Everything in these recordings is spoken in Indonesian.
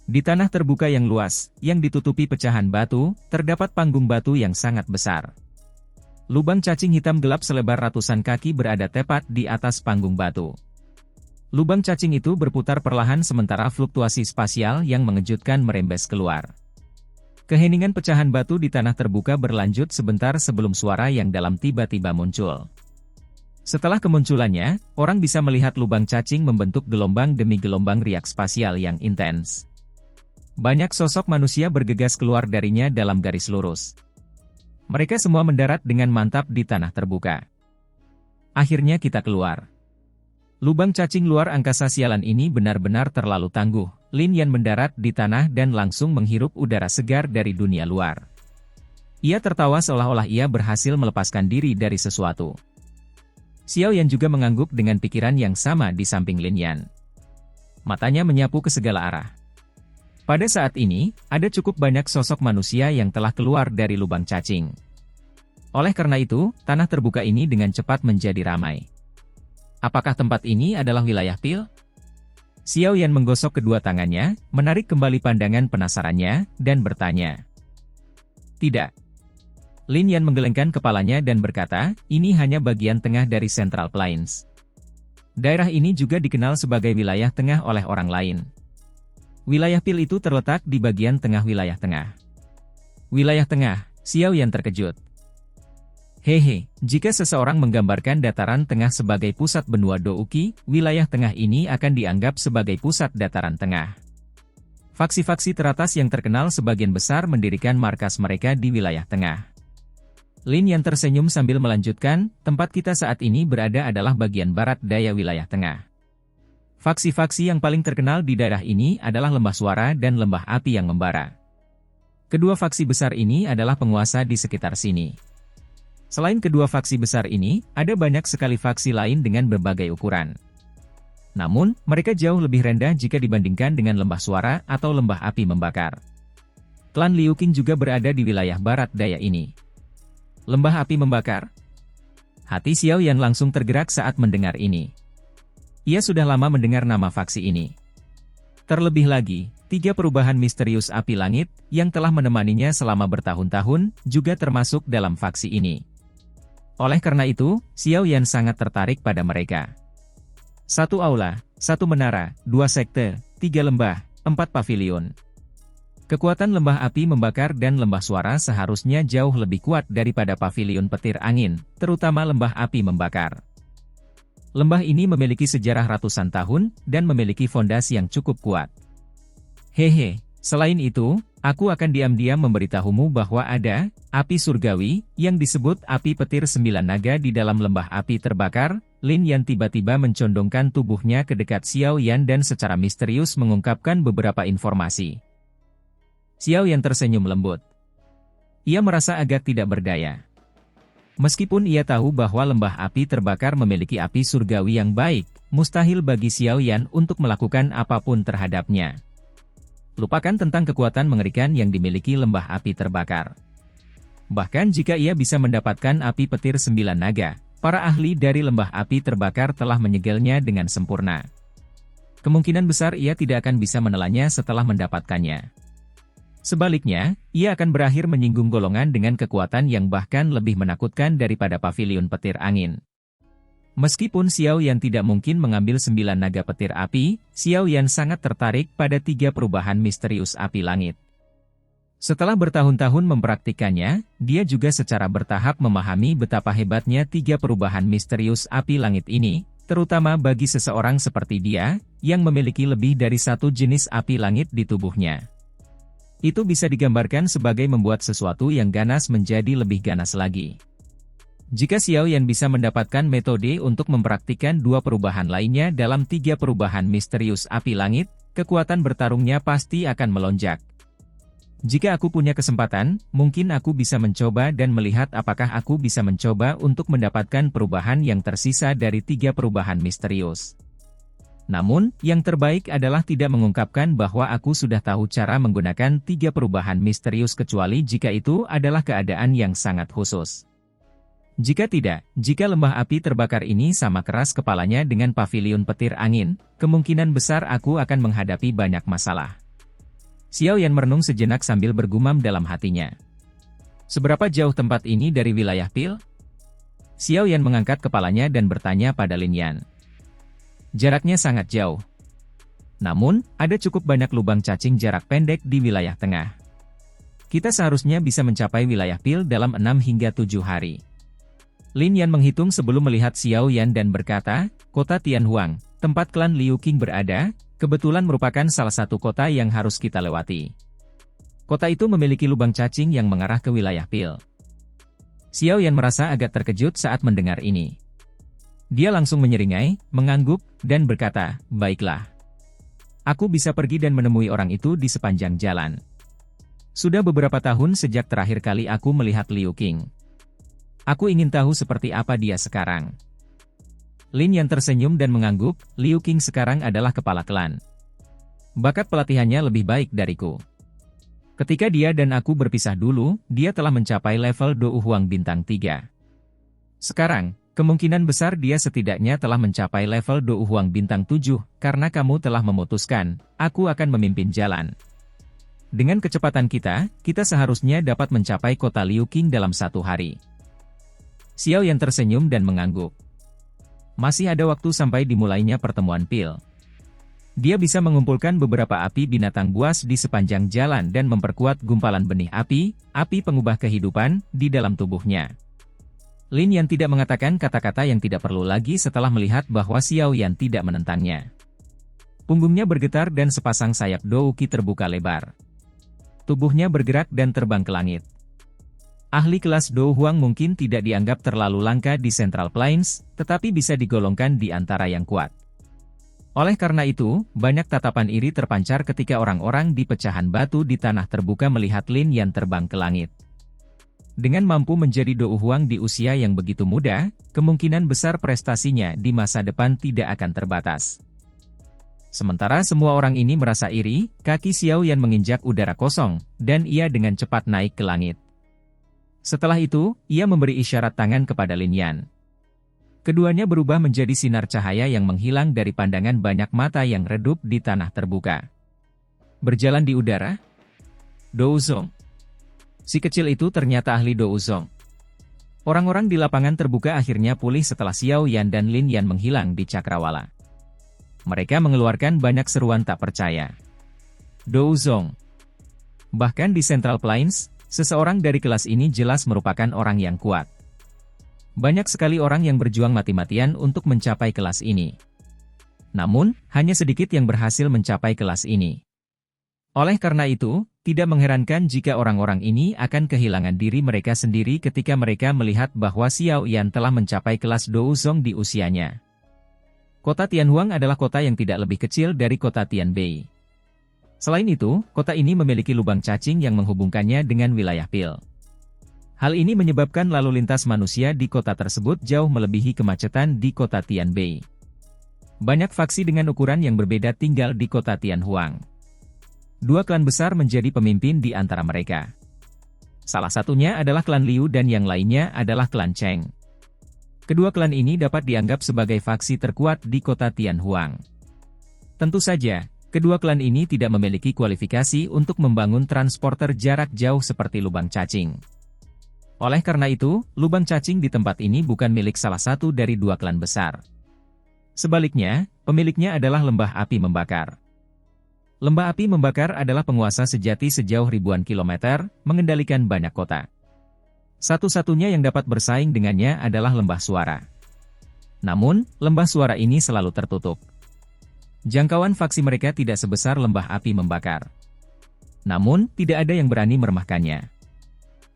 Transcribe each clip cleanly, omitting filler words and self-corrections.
Di tanah terbuka yang luas, yang ditutupi pecahan batu, terdapat panggung batu yang sangat besar. Lubang cacing hitam gelap selebar ratusan kaki berada tepat di atas panggung batu. Lubang cacing itu berputar perlahan sementara fluktuasi spasial yang mengejutkan merembes keluar. Keheningan pecahan batu di tanah terbuka berlanjut sebentar sebelum suara yang dalam tiba-tiba muncul. Setelah kemunculannya, orang bisa melihat lubang cacing membentuk gelombang demi gelombang riak spasial yang intens. Banyak sosok manusia bergegas keluar darinya dalam garis lurus. Mereka semua mendarat dengan mantap di tanah terbuka. Akhirnya kita keluar. Lubang cacing luar angkasa sialan ini benar-benar terlalu tangguh. Lin Yan mendarat di tanah dan langsung menghirup udara segar dari dunia luar. Ia tertawa seolah-olah ia berhasil melepaskan diri dari sesuatu. Xiao Yan juga mengangguk dengan pikiran yang sama di samping Lin Yan. Matanya menyapu ke segala arah. Pada saat ini, ada cukup banyak sosok manusia yang telah keluar dari lubang cacing. Oleh karena itu, tanah terbuka ini dengan cepat menjadi ramai. Apakah tempat ini adalah wilayah Pil? Xiao Yan menggosok kedua tangannya, menarik kembali pandangan penasarannya, dan bertanya. Tidak. Lin Yan menggelengkan kepalanya dan berkata, ini hanya bagian tengah dari Central Plains. Daerah ini juga dikenal sebagai wilayah tengah oleh orang lain. Wilayah Pil itu terletak di bagian tengah wilayah tengah. Wilayah tengah, Xiao Yan terkejut. Hehe, jika seseorang menggambarkan dataran tengah sebagai pusat benua Douki, wilayah tengah ini akan dianggap sebagai pusat dataran tengah. Faksi-faksi teratas yang terkenal sebagian besar mendirikan markas mereka di wilayah tengah. Lin Yan tersenyum sambil melanjutkan, tempat kita saat ini berada adalah bagian barat daya wilayah tengah. Faksi-faksi yang paling terkenal di daerah ini adalah Lembah Suara dan Lembah Api yang membara. Kedua faksi besar ini adalah penguasa di sekitar sini. Selain kedua faksi besar ini, ada banyak sekali faksi lain dengan berbagai ukuran. Namun, mereka jauh lebih rendah jika dibandingkan dengan Lembah Suara atau Lembah Api membakar. Klan Liu Qing juga berada di wilayah barat daya ini. Lembah Api membakar? Hati Xiao Yan langsung tergerak saat mendengar ini. Ia sudah lama mendengar nama faksi ini. Terlebih lagi, 3 perubahan misterius api langit, yang telah menemaninya selama bertahun-tahun, juga termasuk dalam faksi ini. Oleh karena itu, Xiao Yan sangat tertarik pada mereka. 1 aula, 1 menara, 2 sekte, 3 lembah, 4 pavilion. Kekuatan lembah api membakar dan lembah suara seharusnya jauh lebih kuat daripada pavilion petir angin, terutama lembah api membakar. Lembah ini memiliki sejarah ratusan tahun, dan memiliki fondasi yang cukup kuat. Hehe, selain itu, aku akan diam-diam memberitahumu bahwa ada api surgawi, yang disebut api petir 9 naga di dalam lembah api terbakar. Lin Yan tiba-tiba mencondongkan tubuhnya ke dekat Xiao Yan dan secara misterius mengungkapkan beberapa informasi. Xiao Yan tersenyum lembut. Ia merasa agak tidak berdaya. Meskipun ia tahu bahwa lembah api terbakar memiliki api surgawi yang baik, mustahil bagi Xiao Yan untuk melakukan apapun terhadapnya. Lupakan tentang kekuatan mengerikan yang dimiliki lembah api terbakar. Bahkan jika ia bisa mendapatkan api petir 9 naga, para ahli dari lembah api terbakar telah menyegelnya dengan sempurna. Kemungkinan besar ia tidak akan bisa menelannya setelah mendapatkannya. Sebaliknya, ia akan berakhir menyinggung golongan dengan kekuatan yang bahkan lebih menakutkan daripada pavilion petir angin. Meskipun Xiao Yan tidak mungkin mengambil 9 naga petir api, Xiao Yan sangat tertarik pada 3 perubahan misterius api langit. Setelah bertahun-tahun mempraktikannya, dia juga secara bertahap memahami betapa hebatnya 3 perubahan misterius api langit ini, terutama bagi seseorang seperti dia, yang memiliki lebih dari 1 jenis api langit di tubuhnya. Itu bisa digambarkan sebagai membuat sesuatu yang ganas menjadi lebih ganas lagi. Jika Xiao Yan bisa mendapatkan metode untuk mempraktikkan 2 perubahan lainnya dalam 3 perubahan misterius api langit, kekuatan bertarungnya pasti akan melonjak. Jika aku punya kesempatan, mungkin aku bisa mencoba dan melihat apakah aku bisa mencoba untuk mendapatkan perubahan yang tersisa dari 3 perubahan misterius. Namun, yang terbaik adalah tidak mengungkapkan bahwa aku sudah tahu cara menggunakan 3 perubahan misterius kecuali jika itu adalah keadaan yang sangat khusus. Jika tidak, jika lembah api terbakar ini sama keras kepalanya dengan pavilion petir angin, kemungkinan besar aku akan menghadapi banyak masalah. Xiao Yan merenung sejenak sambil bergumam dalam hatinya. Seberapa jauh tempat ini dari wilayah Pil? Xiao Yan mengangkat kepalanya dan bertanya pada Lin Yan. Jaraknya sangat jauh. Namun, ada cukup banyak lubang cacing jarak pendek di wilayah tengah. Kita seharusnya bisa mencapai wilayah Pil dalam 6 hingga 7 hari. Lin Yan menghitung sebelum melihat Xiao Yan dan berkata, kota Tianhuang, tempat klan Liu Qing berada, kebetulan merupakan salah satu kota yang harus kita lewati. Kota itu memiliki lubang cacing yang mengarah ke wilayah Pil. Xiao Yan merasa agak terkejut saat mendengar ini. Dia langsung menyeringai, mengangguk, dan berkata, baiklah. Aku bisa pergi dan menemui orang itu di sepanjang jalan. Sudah beberapa tahun sejak terakhir kali aku melihat Liu Qing. Aku ingin tahu seperti apa dia sekarang. Lin Yan tersenyum dan mengangguk, Liu Qing sekarang adalah kepala klan. Bakat pelatihannya lebih baik dariku. Ketika dia dan aku berpisah dulu, dia telah mencapai level Dou Huang bintang 3. Sekarang, kemungkinan besar dia setidaknya telah mencapai level Dou Huang bintang 7, karena kamu telah memutuskan, aku akan memimpin jalan. Dengan kecepatan kita seharusnya dapat mencapai kota Liu Qing dalam 1 hari. Xiao Yan tersenyum dan mengangguk. Masih ada waktu sampai dimulainya pertemuan Pil. Dia bisa mengumpulkan beberapa api binatang buas di sepanjang jalan dan memperkuat gumpalan benih api pengubah kehidupan, di dalam tubuhnya. Lin Yan tidak mengatakan kata-kata yang tidak perlu lagi setelah melihat bahwa Xiao Yan tidak menentangnya. Punggungnya bergetar dan sepasang sayap Dou Qi terbuka lebar. Tubuhnya bergerak dan terbang ke langit. Ahli kelas Dou Huang mungkin tidak dianggap terlalu langka di Central Plains, tetapi bisa digolongkan di antara yang kuat. Oleh karena itu, banyak tatapan iri terpancar ketika orang-orang di pecahan batu di tanah terbuka melihat Lin Yan terbang ke langit. Dengan mampu menjadi Dou Huang di usia yang begitu muda, kemungkinan besar prestasinya di masa depan tidak akan terbatas. Sementara semua orang ini merasa iri, kaki Xiao Yan menginjak udara kosong, dan ia dengan cepat naik ke langit. Setelah itu, ia memberi isyarat tangan kepada Lin Yan. Keduanya berubah menjadi sinar cahaya yang menghilang dari pandangan banyak mata yang redup di tanah terbuka. Berjalan di udara? Dou Zong. Si kecil itu ternyata ahli Dou Zong. Orang-orang di lapangan terbuka akhirnya pulih setelah Xiao Yan dan Lin Yan menghilang di cakrawala. Mereka mengeluarkan banyak seruan tak percaya. Dou Zong. Bahkan di Central Plains, seseorang dari kelas ini jelas merupakan orang yang kuat. Banyak sekali orang yang berjuang mati-matian untuk mencapai kelas ini. Namun, hanya sedikit yang berhasil mencapai kelas ini. Oleh karena itu, tidak mengherankan jika orang-orang ini akan kehilangan diri mereka sendiri ketika mereka melihat bahwa Xiao Yan telah mencapai kelas Dou Zong di usianya. Kota Tianhuang adalah kota yang tidak lebih kecil dari kota Tianbei. Selain itu, kota ini memiliki lubang cacing yang menghubungkannya dengan wilayah Pil. Hal ini menyebabkan lalu lintas manusia di kota tersebut jauh melebihi kemacetan di kota Tianbei. Banyak faksi dengan ukuran yang berbeda tinggal di kota Tianhuang. 2 klan besar menjadi pemimpin di antara mereka. Salah satunya adalah klan Liu dan yang lainnya adalah klan Cheng. Kedua klan ini dapat dianggap sebagai faksi terkuat di kota Tianhuang. Tentu saja, kedua klan ini tidak memiliki kualifikasi untuk membangun transporter jarak jauh seperti lubang cacing. Oleh karena itu, lubang cacing di tempat ini bukan milik salah satu dari 2 klan besar. Sebaliknya, pemiliknya adalah lembah api membakar. Lembah api membakar adalah penguasa sejati sejauh ribuan kilometer, mengendalikan banyak kota. Satu-satunya yang dapat bersaing dengannya adalah lembah suara. Namun, lembah suara ini selalu tertutup. Jangkauan faksi mereka tidak sebesar lembah api membakar. Namun, tidak ada yang berani meremehkannya.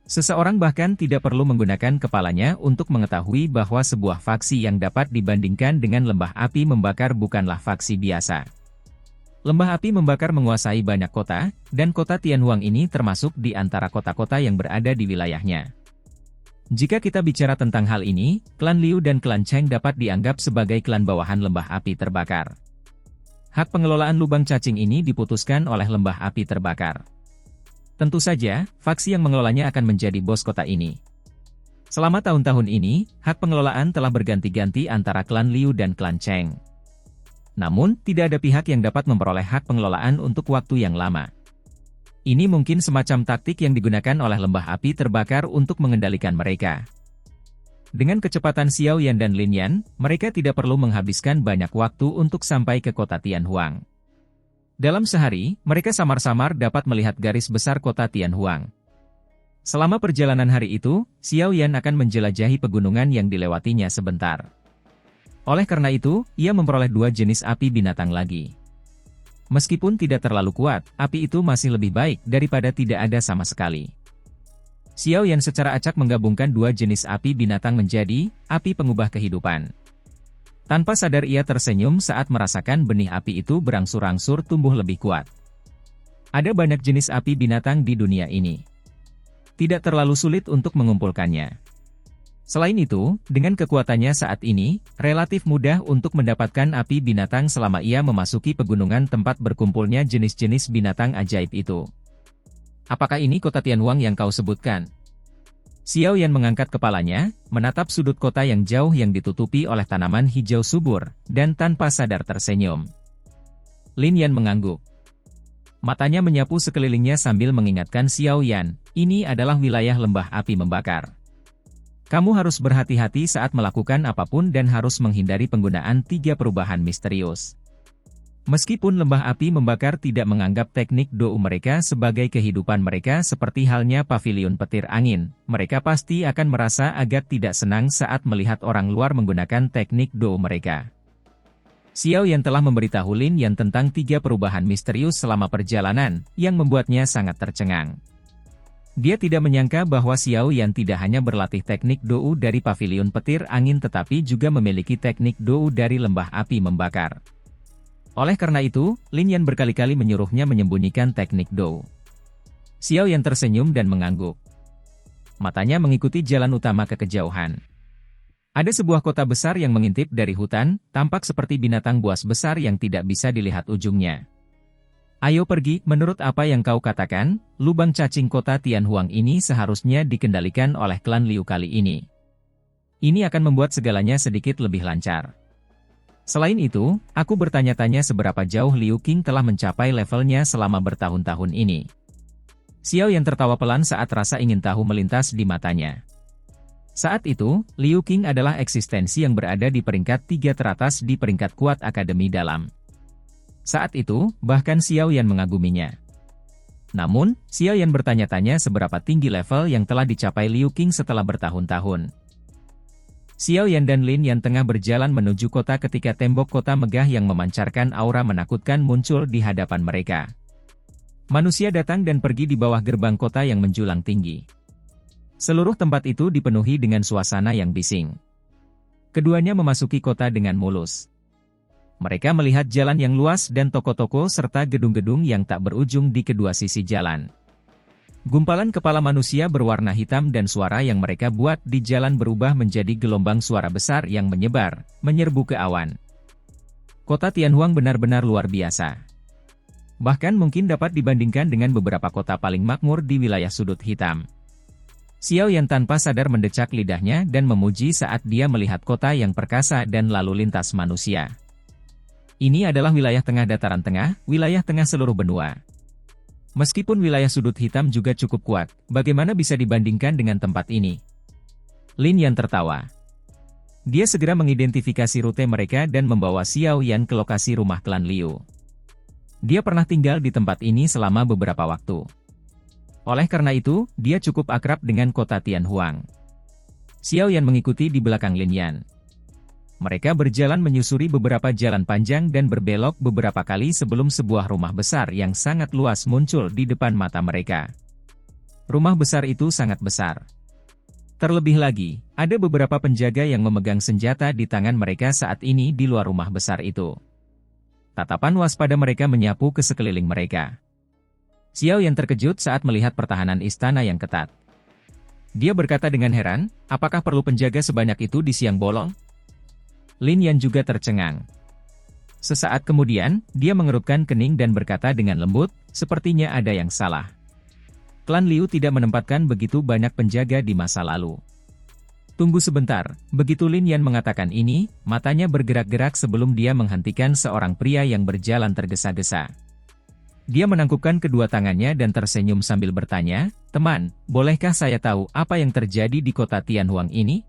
Seseorang bahkan tidak perlu menggunakan kepalanya untuk mengetahui bahwa sebuah faksi yang dapat dibandingkan dengan lembah api membakar bukanlah faksi biasa. Lembah api membakar menguasai banyak kota, dan kota Tianhuang ini termasuk di antara kota-kota yang berada di wilayahnya. Jika kita bicara tentang hal ini, klan Liu dan klan Cheng dapat dianggap sebagai klan bawahan lembah api terbakar. Hak pengelolaan lubang cacing ini diputuskan oleh lembah api terbakar. Tentu saja, faksi yang mengelolanya akan menjadi bos kota ini. Selama tahun-tahun ini, hak pengelolaan telah berganti-ganti antara klan Liu dan klan Cheng. Namun, tidak ada pihak yang dapat memperoleh hak pengelolaan untuk waktu yang lama. Ini mungkin semacam taktik yang digunakan oleh lembah api terbakar untuk mengendalikan mereka. Dengan kecepatan Xiao Yan dan Lin Yan, mereka tidak perlu menghabiskan banyak waktu untuk sampai ke kota Tianhuang. Dalam sehari, mereka samar-samar dapat melihat garis besar kota Tianhuang. Selama perjalanan hari itu, Xiao Yan akan menjelajahi pegunungan yang dilewatinya sebentar. Oleh karena itu, ia memperoleh 2 jenis api binatang lagi. Meskipun tidak terlalu kuat, api itu masih lebih baik daripada tidak ada sama sekali. Xiao Yan secara acak menggabungkan 2 jenis api binatang menjadi api pengubah kehidupan. Tanpa sadar ia tersenyum saat merasakan benih api itu berangsur-angsur tumbuh lebih kuat. Ada banyak jenis api binatang di dunia ini. Tidak terlalu sulit untuk mengumpulkannya. Selain itu, dengan kekuatannya saat ini, relatif mudah untuk mendapatkan api binatang selama ia memasuki pegunungan tempat berkumpulnya jenis-jenis binatang ajaib itu. Apakah ini kota Tianhuang yang kau sebutkan? Xiao Yan mengangkat kepalanya, menatap sudut kota yang jauh yang ditutupi oleh tanaman hijau subur, dan tanpa sadar tersenyum. Lin Yan mengangguk. Matanya menyapu sekelilingnya sambil mengingatkan Xiao Yan, ini adalah wilayah lembah api membakar. Kamu harus berhati-hati saat melakukan apapun dan harus menghindari penggunaan 3 perubahan misterius. Meskipun lembah api membakar tidak menganggap teknik Dou mereka sebagai kehidupan mereka seperti halnya pavilion petir angin, mereka pasti akan merasa agak tidak senang saat melihat orang luar menggunakan teknik Dou mereka. Xiao Yan telah memberitahu Lin Yan tentang 3 perubahan misterius selama perjalanan, yang membuatnya sangat tercengang. Dia tidak menyangka bahwa Xiao Yan tidak hanya berlatih teknik Dou dari pavilion petir angin tetapi juga memiliki teknik Dou dari lembah api membakar. Oleh karena itu, Lin Yan berkali-kali menyuruhnya menyembunyikan teknik Dou. Xiao Yan tersenyum dan mengangguk. Matanya mengikuti jalan utama ke kejauhan. Ada sebuah kota besar yang mengintip dari hutan, tampak seperti binatang buas besar yang tidak bisa dilihat ujungnya. Ayo pergi, menurut apa yang kau katakan, lubang cacing kota Tianhuang ini seharusnya dikendalikan oleh klan Liu kali ini. Ini akan membuat segalanya sedikit lebih lancar. Selain itu, aku bertanya-tanya seberapa jauh Liu Qing telah mencapai levelnya selama bertahun-tahun ini. Xiao Yan tertawa pelan saat rasa ingin tahu melintas di matanya. Saat itu, Liu Qing adalah eksistensi yang berada di peringkat 3 teratas di peringkat kuat Akademi Dalam. Saat itu, bahkan Xiao Yan mengaguminya. Namun, Xiao Yan bertanya-tanya seberapa tinggi level yang telah dicapai Liu Qing setelah bertahun-tahun. Xiao Yan dan Lin Yan tengah berjalan menuju kota ketika tembok kota megah yang memancarkan aura menakutkan muncul di hadapan mereka. Manusia datang dan pergi di bawah gerbang kota yang menjulang tinggi. Seluruh tempat itu dipenuhi dengan suasana yang bising. Keduanya memasuki kota dengan mulus. Mereka melihat jalan yang luas dan toko-toko serta gedung-gedung yang tak berujung di kedua sisi jalan. Gumpalan kepala manusia berwarna hitam dan suara yang mereka buat di jalan berubah menjadi gelombang suara besar yang menyebar, menyerbu ke awan. Kota Tianhuang benar-benar luar biasa. Bahkan mungkin dapat dibandingkan dengan beberapa kota paling makmur di wilayah sudut hitam. Xiao Yan tanpa sadar mendecak lidahnya dan memuji saat dia melihat kota yang perkasa dan lalu lintas manusia. Ini adalah wilayah tengah dataran tengah, wilayah tengah seluruh benua. Meskipun wilayah sudut hitam juga cukup kuat, bagaimana bisa dibandingkan dengan tempat ini? Lin Yan tertawa. Dia segera mengidentifikasi rute mereka dan membawa Xiao Yan ke lokasi rumah klan Liu. Dia pernah tinggal di tempat ini selama beberapa waktu. Oleh karena itu, dia cukup akrab dengan kota Tianhuang. Xiao Yan mengikuti di belakang Lin Yan. Mereka berjalan menyusuri beberapa jalan panjang dan berbelok beberapa kali sebelum sebuah rumah besar yang sangat luas muncul di depan mata mereka. Rumah besar itu sangat besar. Terlebih lagi, ada beberapa penjaga yang memegang senjata di tangan mereka saat ini di luar rumah besar itu. Tatapan waspada mereka menyapu ke sekeliling mereka. Xiao Yan terkejut saat melihat pertahanan istana yang ketat. Dia berkata dengan heran, apakah perlu penjaga sebanyak itu di siang bolong? Lin Yan juga tercengang. Sesaat kemudian, dia mengerutkan kening dan berkata dengan lembut, sepertinya ada yang salah. Klan Liu tidak menempatkan begitu banyak penjaga di masa lalu. Tunggu sebentar, begitu Lin Yan mengatakan ini, matanya bergerak-gerak sebelum dia menghentikan seorang pria yang berjalan tergesa-gesa. Dia menangkupkan kedua tangannya dan tersenyum sambil bertanya, "Teman, bolehkah saya tahu apa yang terjadi di kota Tianhuang ini?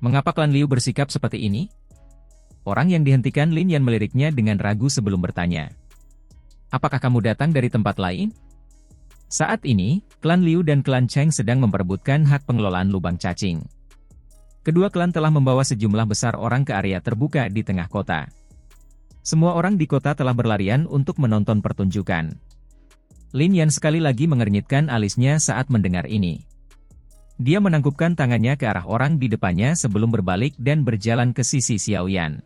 Mengapa klan Liu bersikap seperti ini?" Orang yang dihentikan Lin Yan meliriknya dengan ragu sebelum bertanya, "Apakah kamu datang dari tempat lain?" Saat ini, klan Liu dan klan Cheng sedang memperebutkan hak pengelolaan lubang cacing. Kedua klan telah membawa sejumlah besar orang ke area terbuka di tengah kota. Semua orang di kota telah berlarian untuk menonton pertunjukan. Lin Yan sekali lagi mengernyitkan alisnya saat mendengar ini. Dia menangkupkan tangannya ke arah orang di depannya sebelum berbalik dan berjalan ke sisi Xiao Yan.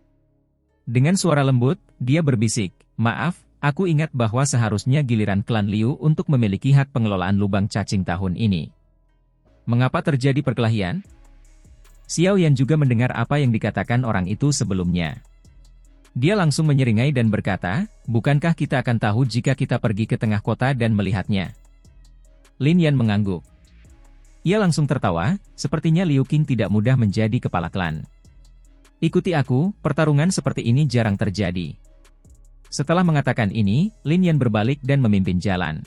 Dengan suara lembut, dia berbisik, "Maaf, aku ingat bahwa seharusnya giliran klan Liu untuk memiliki hak pengelolaan lubang cacing tahun ini. Mengapa terjadi perkelahian?" Xiao Yan juga mendengar apa yang dikatakan orang itu sebelumnya. Dia langsung menyeringai dan berkata, "Bukankah kita akan tahu jika kita pergi ke tengah kota dan melihatnya?" Lin Yan mengangguk. Ia langsung tertawa, sepertinya Liu Qing tidak mudah menjadi kepala klan. "Ikuti aku, pertarungan seperti ini jarang terjadi." Setelah mengatakan ini, Lin Yan berbalik dan memimpin jalan.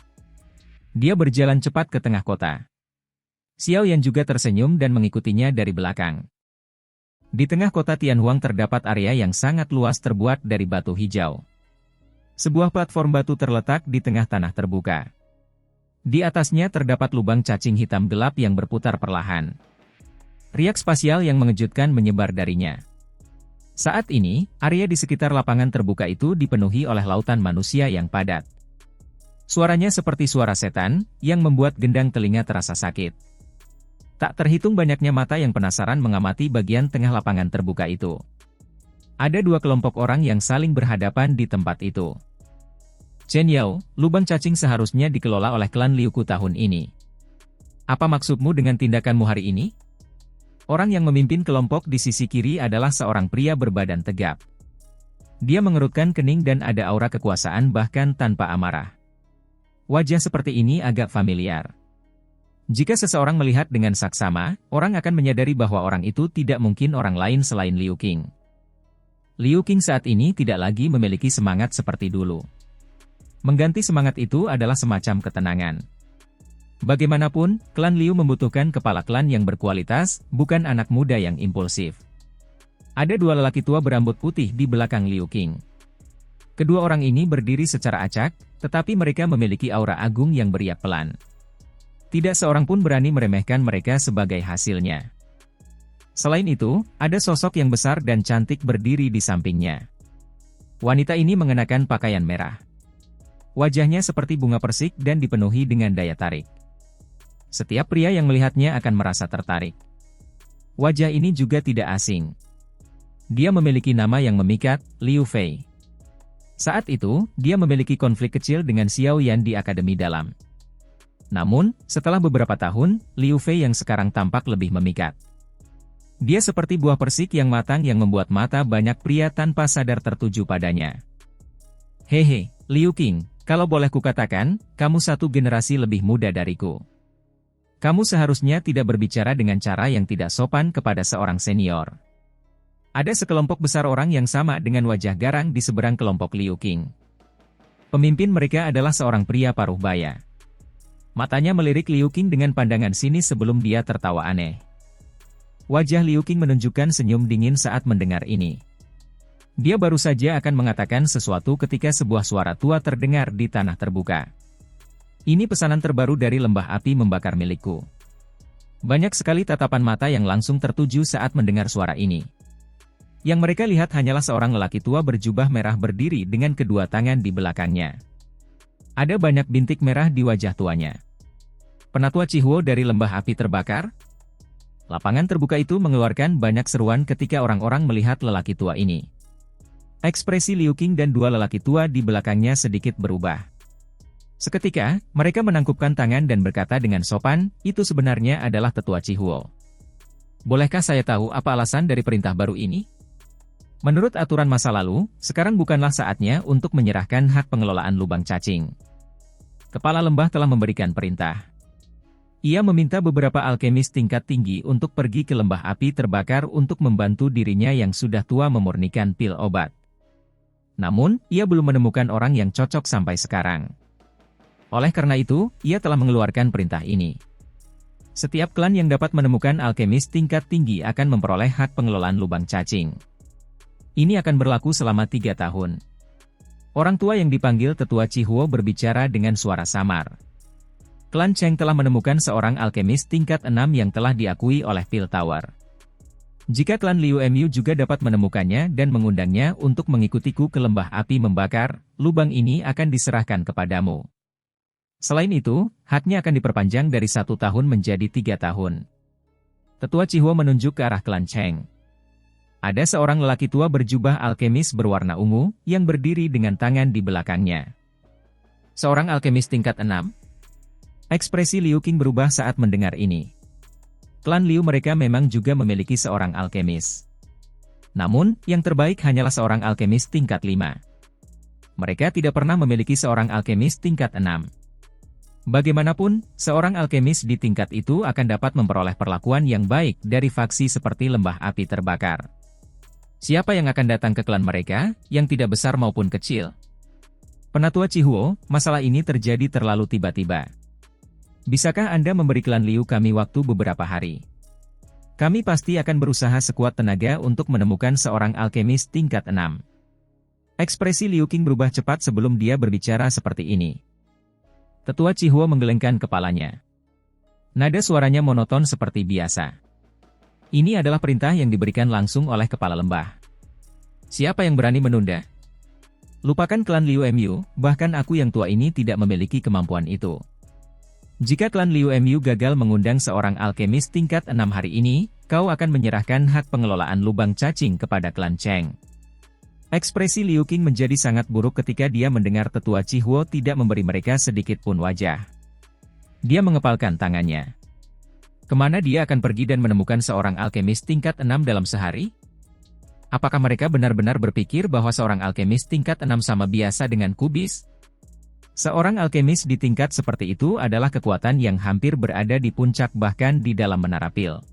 Dia berjalan cepat ke tengah kota. Xiao Yan juga tersenyum dan mengikutinya dari belakang. Di tengah kota Tianhuang terdapat area yang sangat luas terbuat dari batu hijau. Sebuah platform batu terletak di tengah tanah terbuka. Di atasnya terdapat lubang cacing hitam gelap yang berputar perlahan. Riak spasial yang mengejutkan menyebar darinya. Saat ini, area di sekitar lapangan terbuka itu dipenuhi oleh lautan manusia yang padat. Suaranya seperti suara setan, yang membuat gendang telinga terasa sakit. Tak terhitung banyaknya mata yang penasaran mengamati bagian tengah lapangan terbuka itu. Ada dua kelompok orang yang saling berhadapan di tempat itu. "Chen Yao, lubang cacing seharusnya dikelola oleh klan Liuku tahun ini. Apa maksudmu dengan tindakanmu hari ini?" Orang yang memimpin kelompok di sisi kiri adalah seorang pria berbadan tegap. Dia mengerutkan kening dan ada aura kekuasaan bahkan tanpa amarah. Wajah seperti ini agak familiar. Jika seseorang melihat dengan saksama, orang akan menyadari bahwa orang itu tidak mungkin orang lain selain Liu Qing. Liu Qing saat ini tidak lagi memiliki semangat seperti dulu. Mengganti semangat itu adalah semacam ketenangan. Bagaimanapun, klan Liu membutuhkan kepala klan yang berkualitas, bukan anak muda yang impulsif. Ada dua lelaki tua berambut putih di belakang Liu Qing. Kedua orang ini berdiri secara acak, tetapi mereka memiliki aura agung yang beriak pelan. Tidak seorang pun berani meremehkan mereka sebagai hasilnya. Selain itu, ada sosok yang besar dan cantik berdiri di sampingnya. Wanita ini mengenakan pakaian merah. Wajahnya seperti bunga persik dan dipenuhi dengan daya tarik. Setiap pria yang melihatnya akan merasa tertarik. Wajah ini juga tidak asing. Dia memiliki nama yang memikat, Liu Fei. Saat itu, dia memiliki konflik kecil dengan Xiao Yan di Akademi Dalam. Namun, setelah beberapa tahun, Liu Fei yang sekarang tampak lebih memikat. Dia seperti buah persik yang matang yang membuat mata banyak pria tanpa sadar tertuju padanya. "Hehe, Liu Qing, kalau boleh kukatakan, kamu satu generasi lebih muda dariku. Kamu seharusnya tidak berbicara dengan cara yang tidak sopan kepada seorang senior." Ada sekelompok besar orang yang sama dengan wajah garang di seberang kelompok Liu Qing. Pemimpin mereka adalah seorang pria paruh baya. Matanya melirik Liu Qing dengan pandangan sinis sebelum dia tertawa aneh. Wajah Liu Qing menunjukkan senyum dingin saat mendengar ini. Dia baru saja akan mengatakan sesuatu ketika sebuah suara tua terdengar di tanah terbuka. "Ini pesanan terbaru dari lembah api membakar milikku." Banyak sekali tatapan mata yang langsung tertuju saat mendengar suara ini. Yang mereka lihat hanyalah seorang lelaki tua berjubah merah berdiri dengan kedua tangan di belakangnya. Ada banyak bintik merah di wajah tuanya. Penatua Chihuo dari lembah api terbakar? Lapangan terbuka itu mengeluarkan banyak seruan ketika orang-orang melihat lelaki tua ini. Ekspresi Liu Qing dan dua lelaki tua di belakangnya sedikit berubah. Seketika, mereka menangkupkan tangan dan berkata dengan sopan, "Itu sebenarnya adalah tetua Chihuo. Bolehkah saya tahu apa alasan dari perintah baru ini?" Menurut aturan masa lalu, sekarang bukanlah saatnya untuk menyerahkan hak pengelolaan lubang cacing. Kepala lembah telah memberikan perintah. Ia meminta beberapa alkemis tingkat tinggi untuk pergi ke lembah api terbakar untuk membantu dirinya yang sudah tua memurnikan pil obat. Namun, ia belum menemukan orang yang cocok sampai sekarang. Oleh karena itu, ia telah mengeluarkan perintah ini. Setiap klan yang dapat menemukan alkemis tingkat tinggi akan memperoleh hak pengelolaan lubang cacing. Ini akan berlaku selama 3 tahun. Orang tua yang dipanggil Tetua Chihuo berbicara dengan suara samar. Klan Cheng telah menemukan seorang alkemis tingkat 6 yang telah diakui oleh Pil Tower. Jika klan Liu Mu juga dapat menemukannya dan mengundangnya untuk mengikutiku ke lembah api membakar, lubang ini akan diserahkan kepadamu. Selain itu, haknya akan diperpanjang dari 1 tahun menjadi 3 tahun. Tetua Chihuo menunjuk ke arah klan Cheng. Ada seorang lelaki tua berjubah alkemis berwarna ungu, yang berdiri dengan tangan di belakangnya. Seorang alkemis tingkat 6? Ekspresi Liu Qing berubah saat mendengar ini. Klan Liu mereka memang juga memiliki seorang alkemis. Namun, yang terbaik hanyalah seorang alkemis tingkat 5. Mereka tidak pernah memiliki seorang alkemis tingkat 6. Bagaimanapun, seorang alkemis di tingkat itu akan dapat memperoleh perlakuan yang baik dari faksi seperti lembah api terbakar. Siapa yang akan datang ke klan mereka, yang tidak besar maupun kecil? Penatua Chihuo, masalah ini terjadi terlalu tiba-tiba. Bisakah Anda memberi klan Liu kami waktu beberapa hari? Kami pasti akan berusaha sekuat tenaga untuk menemukan seorang alkemis tingkat 6. Ekspresi Liu Qing berubah cepat sebelum dia berbicara seperti ini. Tetua Chihuo menggelengkan kepalanya. Nada suaranya monoton seperti biasa. Ini adalah perintah yang diberikan langsung oleh kepala lembah. Siapa yang berani menunda? Lupakan klan Liu Mu, bahkan aku yang tua ini tidak memiliki kemampuan itu. Jika klan Liu Mu gagal mengundang seorang alkemis tingkat 6 hari ini, kau akan menyerahkan hak pengelolaan lubang cacing kepada klan Cheng. Ekspresi Liu Qing menjadi sangat buruk ketika dia mendengar Tetua Chihuo tidak memberi mereka sedikit pun wajah. Dia mengepalkan tangannya. Kemana dia akan pergi dan menemukan seorang alkemis tingkat 6 dalam sehari? Apakah mereka benar-benar berpikir bahwa seorang alkemis tingkat 6 sama biasa dengan kubis? Seorang alkemis di tingkat seperti itu adalah kekuatan yang hampir berada di puncak bahkan di dalam menara pil.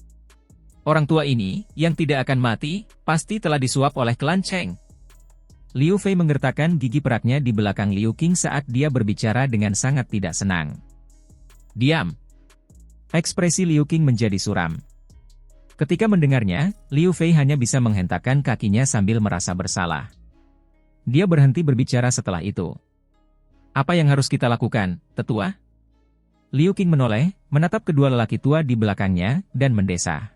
Orang tua ini, yang tidak akan mati, pasti telah disuap oleh klan Cheng. Liu Fei menggertakkan gigi peraknya di belakang Liu Qing saat dia berbicara dengan sangat tidak senang. Diam! Ekspresi Liu Qing menjadi suram. Ketika mendengarnya, Liu Fei hanya bisa menghentakkan kakinya sambil merasa bersalah. Dia berhenti berbicara setelah itu. Apa yang harus kita lakukan, Tetua? Liu Qing menoleh, menatap kedua lelaki tua di belakangnya, dan mendesah.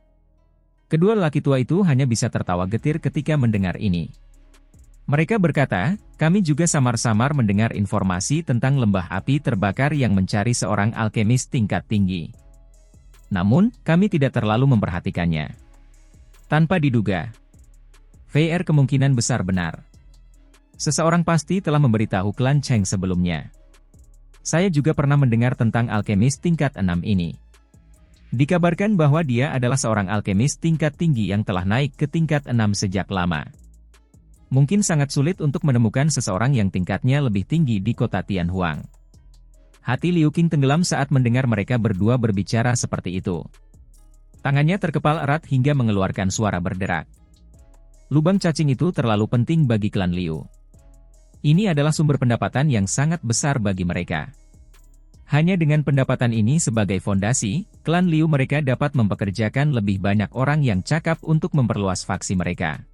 Kedua lelaki tua itu hanya bisa tertawa getir ketika mendengar ini. Mereka berkata, kami juga samar-samar mendengar informasi tentang lembah api terbakar yang mencari seorang alkemis tingkat tinggi. Namun, kami tidak terlalu memperhatikannya. Tanpa diduga, VR kemungkinan besar benar. Seseorang pasti telah memberitahu klan Cheng sebelumnya. Saya juga pernah mendengar tentang alkemis tingkat 6 ini. Dikabarkan bahwa dia adalah seorang alkemis tingkat tinggi yang telah naik ke tingkat 6 sejak lama. Mungkin sangat sulit untuk menemukan seseorang yang tingkatnya lebih tinggi di kota Tianhuang. Hati Liu Qing tenggelam saat mendengar mereka berdua berbicara seperti itu. Tangannya terkepal erat hingga mengeluarkan suara berderak. Lubang cacing itu terlalu penting bagi klan Liu. Ini adalah sumber pendapatan yang sangat besar bagi mereka. Hanya dengan pendapatan ini sebagai fondasi, klan Liu mereka dapat mempekerjakan lebih banyak orang yang cakap untuk memperluas faksi mereka.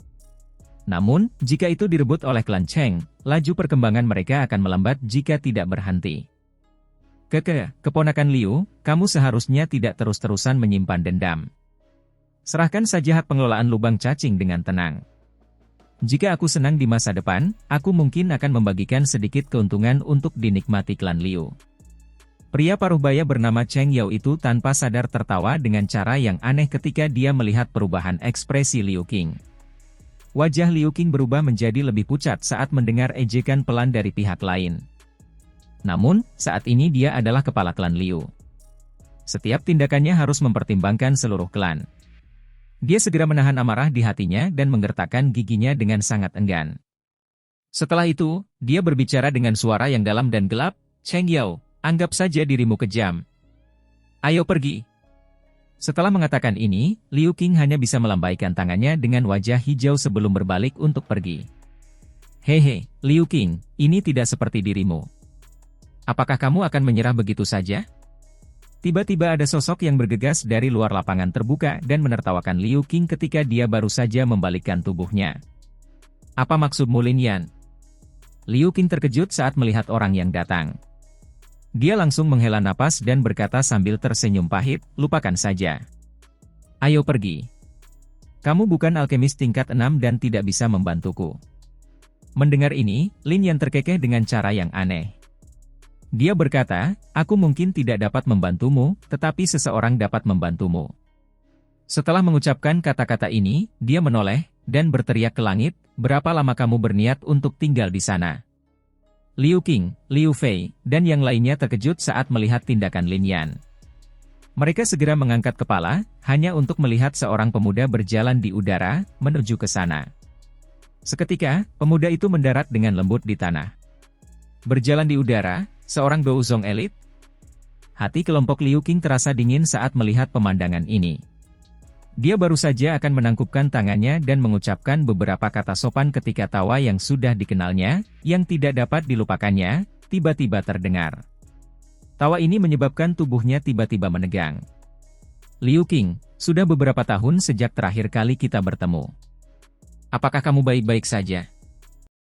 Namun, jika itu direbut oleh klan Cheng, laju perkembangan mereka akan melambat jika tidak berhenti. Keponakan Liu, kamu seharusnya tidak terus-terusan menyimpan dendam. Serahkan saja hak pengelolaan lubang cacing dengan tenang. Jika aku senang di masa depan, aku mungkin akan membagikan sedikit keuntungan untuk dinikmati klan Liu. Pria paruh baya bernama Cheng Yao itu tanpa sadar tertawa dengan cara yang aneh ketika dia melihat perubahan ekspresi Liu Qing. Wajah Liu Qing berubah menjadi lebih pucat saat mendengar ejekan pelan dari pihak lain. Namun, saat ini dia adalah kepala klan Liu. Setiap tindakannya harus mempertimbangkan seluruh klan. Dia segera menahan amarah di hatinya dan menggertakkan giginya dengan sangat enggan. Setelah itu, dia berbicara dengan suara yang dalam dan gelap, Cheng Yao, anggap saja dirimu kejam. Ayo pergi. Setelah mengatakan ini, Liu Qing hanya bisa melambaikan tangannya dengan wajah hijau sebelum berbalik untuk pergi. Hehe, Liu Qing, ini tidak seperti dirimu. Apakah kamu akan menyerah begitu saja? Tiba-tiba ada sosok yang bergegas dari luar lapangan terbuka dan menertawakan Liu Qing ketika dia baru saja membalikkan tubuhnya. Apa maksudmu, Lin Yan? Liu Qing terkejut saat melihat orang yang datang. Dia langsung menghela napas dan berkata sambil tersenyum pahit, lupakan saja. Ayo pergi. Kamu bukan alkemis tingkat 6 dan tidak bisa membantuku. Mendengar ini, Lin Yan terkekeh dengan cara yang aneh. Dia berkata, aku mungkin tidak dapat membantumu, tetapi seseorang dapat membantumu. Setelah mengucapkan kata-kata ini, dia menoleh, dan berteriak ke langit, berapa lama kamu berniat untuk tinggal di sana? Liu Qing, Liu Fei, dan yang lainnya terkejut saat melihat tindakan Lin Yan. Mereka segera mengangkat kepala, hanya untuk melihat seorang pemuda berjalan di udara, menuju ke sana. Seketika, pemuda itu mendarat dengan lembut di tanah. Berjalan di udara, seorang Douzong elit? Hati kelompok Liu Qing terasa dingin saat melihat pemandangan ini. Dia baru saja akan menangkupkan tangannya dan mengucapkan beberapa kata sopan ketika tawa yang sudah dikenalnya, yang tidak dapat dilupakannya, tiba-tiba terdengar. Tawa ini menyebabkan tubuhnya tiba-tiba menegang. Liu Qing, sudah beberapa tahun sejak terakhir kali kita bertemu. Apakah kamu baik-baik saja?